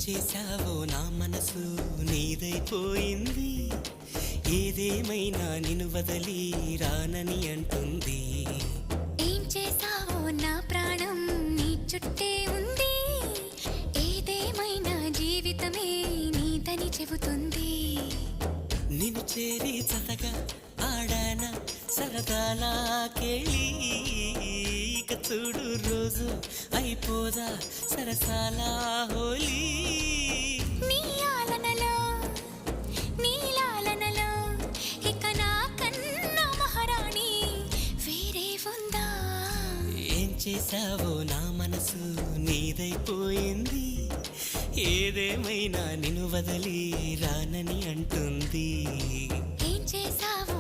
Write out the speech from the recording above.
చేశావో నా మనసు నీదైపోయింది, ఏదేమైనా నిన్ను వదలి రానని అంటుంది. ఏం చేశావో నా ప్రాణం నీ చుట్టే ఉంది, ఏదేమైనా జీవితమే నీదని చెబుతుంది. నిన్ను చేరి చతగా ఆడాన సరదాలా కేళి, ఇక చూడు రోజు అయిపోదా సరసాల హోలీ. నీ ఆలనలో నీ లాలనలో ఇక నా కన్నా మహారాణి వేరే ఉందా? ఏం చేశావో నా మనసు నీదైపోయింది, ఏదేమైనా నిన్ను వదలి రానని అంటుంది. ఏం చేశావో